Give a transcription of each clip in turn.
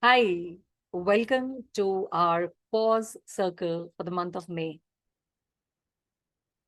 Hi, welcome to our pause circle for the month of May.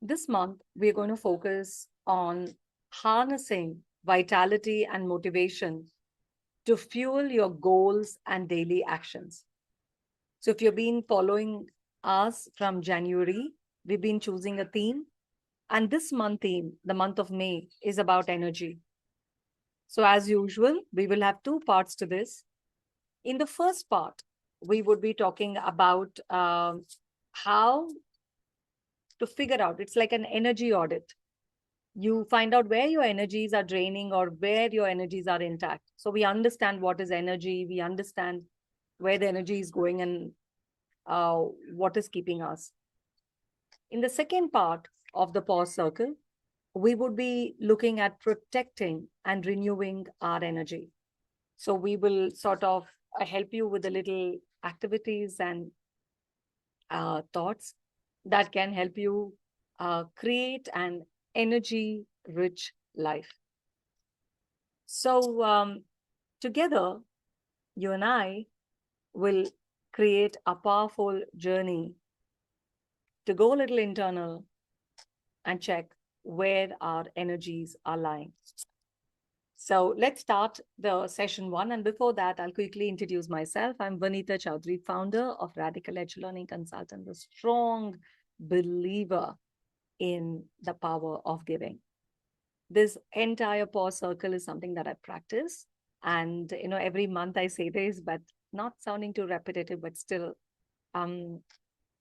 This month, we're going to focus on harnessing vitality and motivation to fuel your goals and daily actions. So, if you've been following us from January, we've been choosing a theme, and this month theme, the month of May, is about energy. So, as usual, we will have two parts to this. In the first part, we would be talking about how to figure out, it's like an energy audit. You find out where your energies are draining or where your energies are intact. So we understand what is energy, we understand where the energy is going and uh, what is keeping us. In the second part of the pause circle, we would be looking at protecting and renewing our energy. So we will sort of help you with the little activities and thoughts that can help you create an energy rich life. So, together, you and I will create a powerful journey to go a little internal and check where our energies are lying. So let's start the session one. And before that, I'll quickly introduce myself. I'm Vanita Chaudhary, founder of Radical Edge Learning Consultant, a strong believer in the power of giving. This entire pause circle is something that I practice. And, every month I say this, but not sounding too repetitive, but still, um,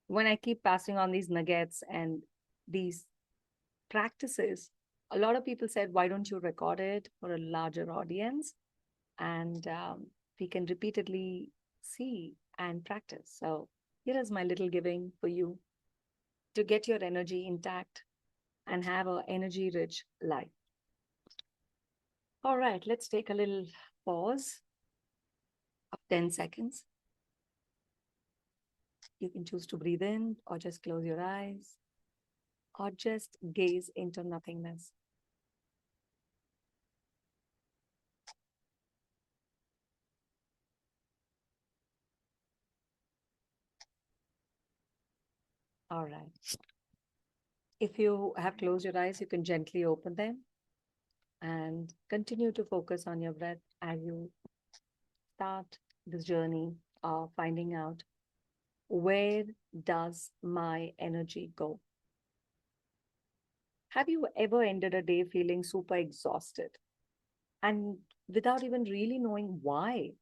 when I keep passing on these nuggets and these practices, a lot of people said, why don't you record it for a larger audience? And we can repeatedly see and practice. So here is my little giving for you to get your energy intact and have an energy rich life. All right, let's take a little pause of 10 seconds. You can choose to breathe in or just close your eyes or just gaze into nothingness. All right. If you have closed your eyes, you can gently open them and continue to focus on your breath as you start this journey of finding out where does my energy go? Have you ever ended a day feeling super exhausted and without even really knowing why?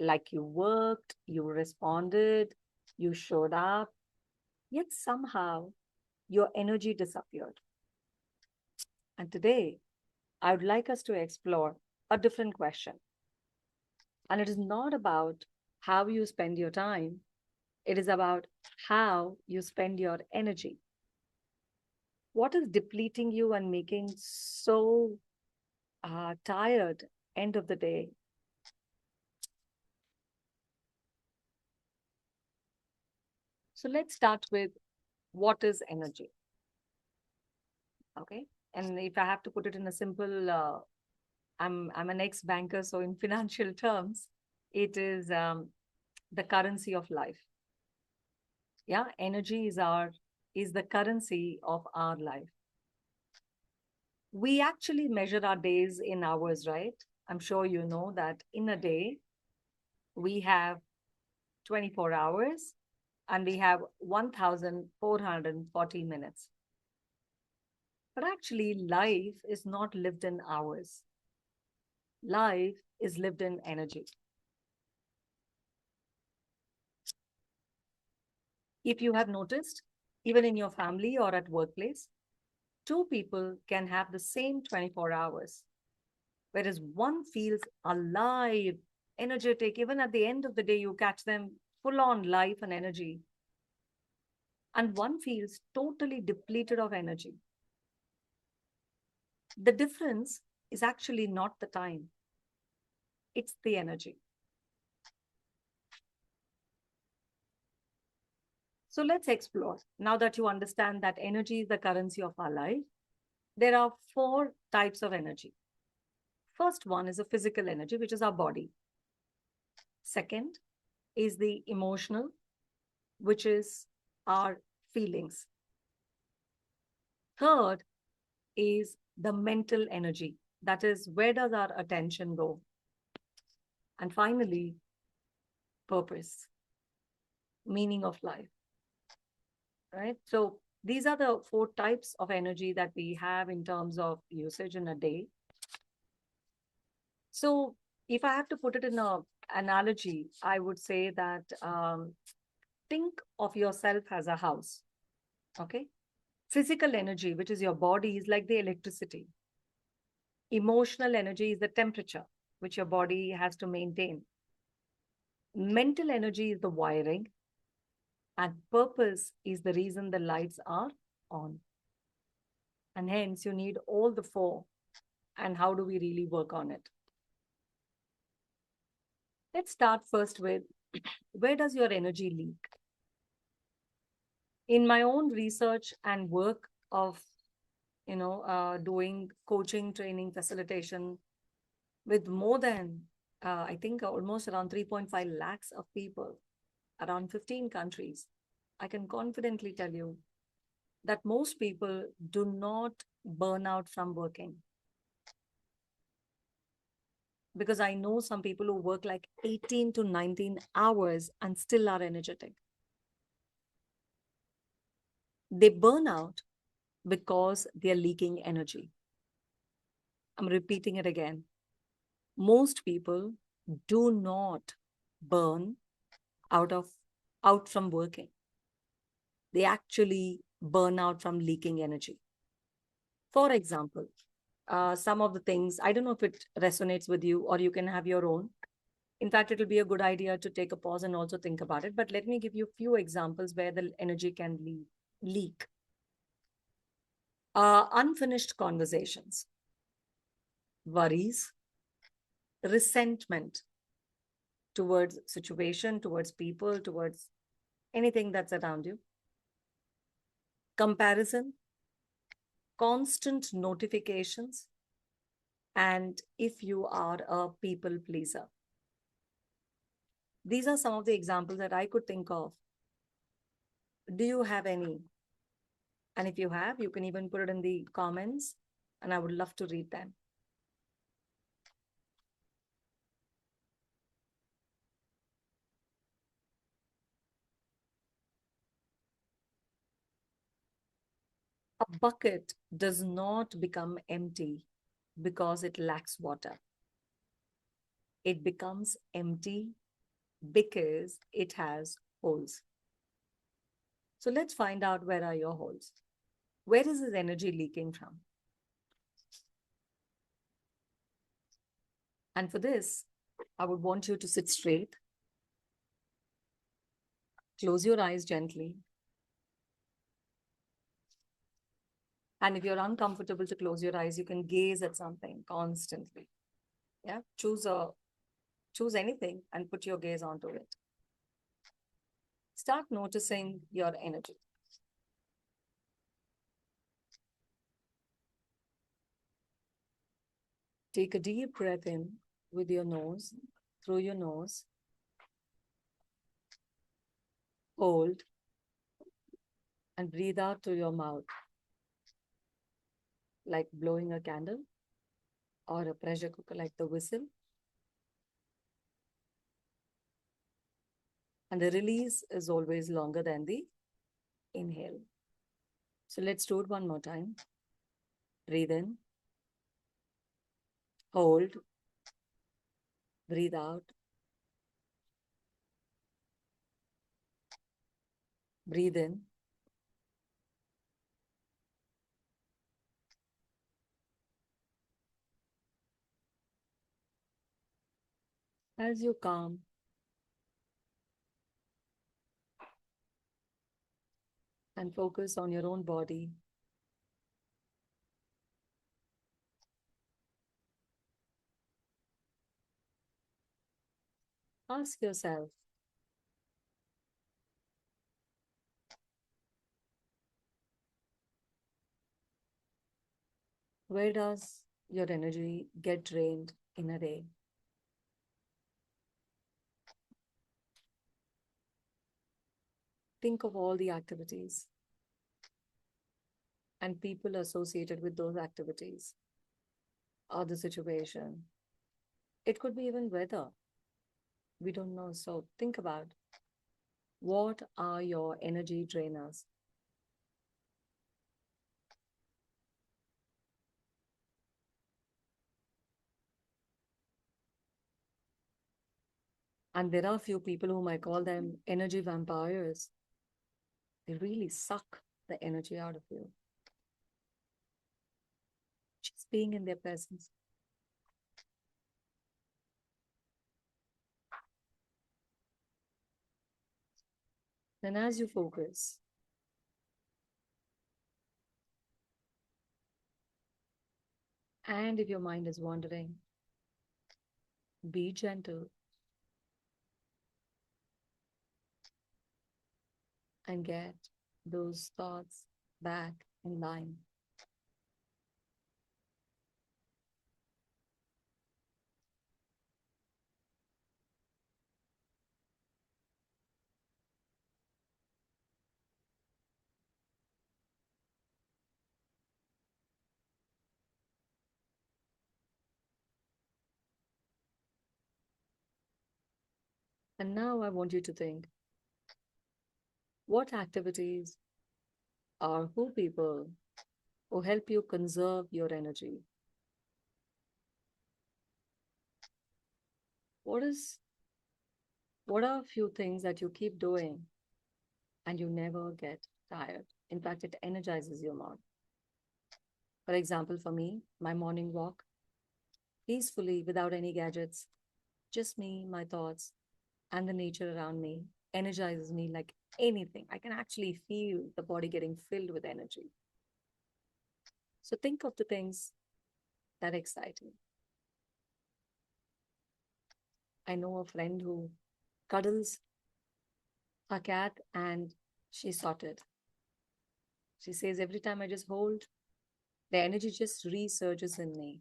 Like you worked, you responded, you showed up, yet somehow your energy disappeared. And today, I would like us to explore a different question. And it is not about how you spend your time, it is about how you spend your energy. What is depleting you and making so tired end of the day? So let's start with what is energy, okay? And if I have to put it in a simple, I'm an ex-banker, so in financial terms, it is the currency of life. Yeah, energy is the currency of our life. We actually measure our days in hours, right? I'm sure you know that in a day we have 24 hours and we have 1,440 minutes. But actually, life is not lived in hours. Life is lived in energy. If you have noticed, even in your family or at workplace, two people can have the same 24 hours, whereas one feels alive, energetic. Even at the end of the day, you catch them full on life and energy, and one feels totally depleted of energy. The difference is actually not the time, it's the energy. So let's explore. Now that you understand that energy is the currency of our life, There are four types of energy. First one is a physical energy, which is our body. Second is the emotional, which is our feelings. Third is the mental energy. That is, where does our attention go? And finally, purpose, meaning of life, right? So these are the four types of energy that we have in terms of usage in a day. So if I have to put it in a analogy, I would say that think of yourself as a house. Okay. Physical energy, which is your body, is like the electricity. Emotional energy is the temperature, which your body has to maintain. Mental energy is the wiring, and purpose is the reason the lights are on. And hence, you need all the four. And how do we really work on it? Let's start first with where does your energy leak? In my own research and work of doing coaching, training, facilitation with more than I think almost around 3.5 lakhs of people around 15 countries, I can confidently tell you that most people do not burn out from working. Because I know some people who work like 18 to 19 hours and still are energetic. They burn out because they're leaking energy. I'm repeating it again. Most people do not burn out from working. They actually burn out from leaking energy. For example, some of the things, I don't know if it resonates with you or you can have your own. In fact, it will be a good idea to take a pause and also think about it. But let me give you a few examples where the energy can leak. Unfinished conversations, worries, resentment towards situation, towards people, towards anything that's around you. Comparison, constant notifications, and if you are a people pleaser. These are some of the examples that I could think of. Do you have any? And if you have, you can even put it in the comments, and I would love to read them. A bucket does not become empty because it lacks water. It becomes empty because it has holes. So let's find out, where are your holes? Where is this energy leaking from? And for this, I would want you to sit straight. Close your eyes gently. And if you're uncomfortable to close your eyes, you can gaze at something constantly. Yeah, choose anything and put your gaze onto it. Start noticing your energy. Take a deep breath in with your nose, through your nose. Hold and breathe out through your mouth, like blowing a candle or a pressure cooker, like the whistle. And the release is always longer than the inhale. So let's do it one more time. Breathe in, hold, breathe out, breathe in, as you calm. And focus on your own body. Ask yourself, Where does your energy get drained in a day? Think of all the activities and people associated with those activities or the situation. It could be even weather. We don't know. So think about what are your energy drainers? And there are a few people whom I call them energy vampires. They really suck the energy out of you. Just being in their presence. Then, as you focus, and if your mind is wandering, be gentle and get those thoughts back in line. And now I want you to think what activities or who people who help you conserve your energy? What is what are a few things that you keep doing and you never get tired? In fact, it energizes you more. For example, for me, my morning walk, peacefully without any gadgets, just me, my thoughts, and the nature around me energizes me like anything. I can actually feel the body getting filled with energy. So think of the things that excite you. I know a friend who cuddles her cat and she's sorted. She says, every time I just hold, the energy just resurges in me.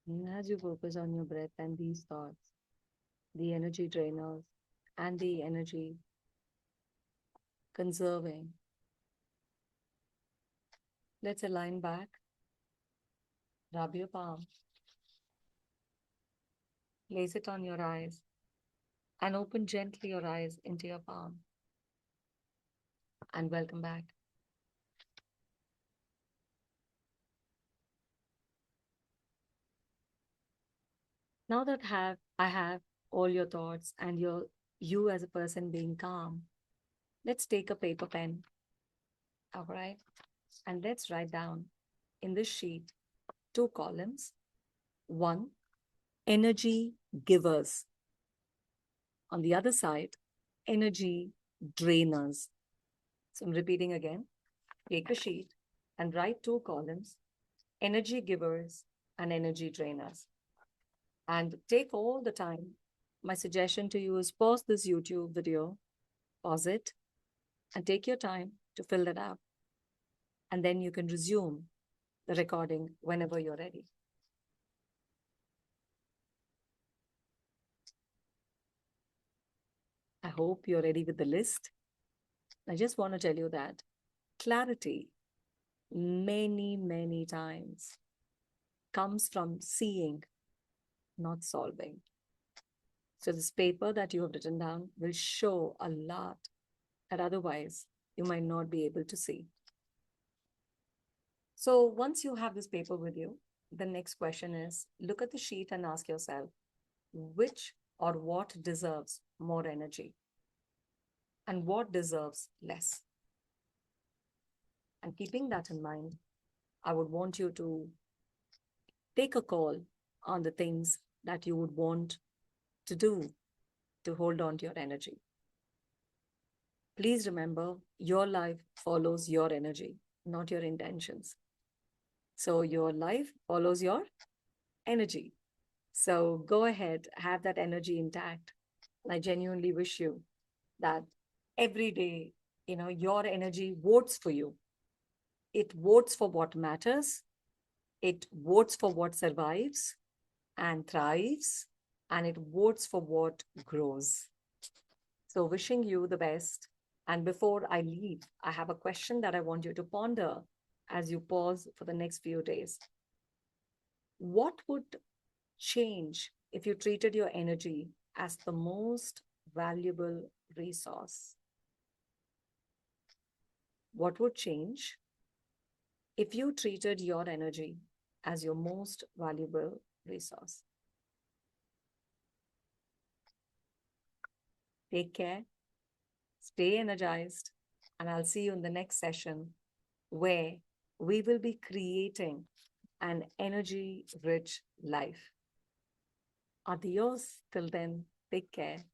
And as you focus on your breath and these thoughts, the energy drainers and the energy conserving, let's align back, rub your palm, place it on your eyes, and open gently your eyes into your palm. And welcome back. Now that I have all your thoughts and you as a person being calm, let's take a paper pen, all right? And let's write down in this sheet two columns. One, energy givers. On the other side, energy drainers. So I'm repeating again. Take a sheet and write two columns, energy givers and energy drainers. And take all the time. My suggestion to you is pause this YouTube video, pause it, and take your time to fill that out. And then you can resume the recording whenever you're ready. I hope you're ready with the list. I just want to tell you that clarity, many, many times, comes from seeing, not solving. So, this paper that you have written down will show a lot that otherwise you might not be able to see. So, once you have this paper with you, the next question is look at the sheet and ask yourself which or what deserves more energy and what deserves less. And keeping that in mind, I would want you to take a call on the things that you would want to do to hold on to your energy. Please remember, your life follows your energy. not your intentions. So your life follows your energy. So go ahead, have that energy intact. I genuinely wish you that every day, your energy votes for you. It votes for what matters, it votes for what survives and thrives, and it votes for what grows. So, wishing you the best. And before I leave, I have a question that I want you to ponder as you pause for the next few days. What would change if you treated your energy as the most valuable resource? What would change if you treated your energy as your most valuable resource? Take care, stay energized, and I'll see you in the next session where we will be creating an energy rich life. Adios till then. Take care.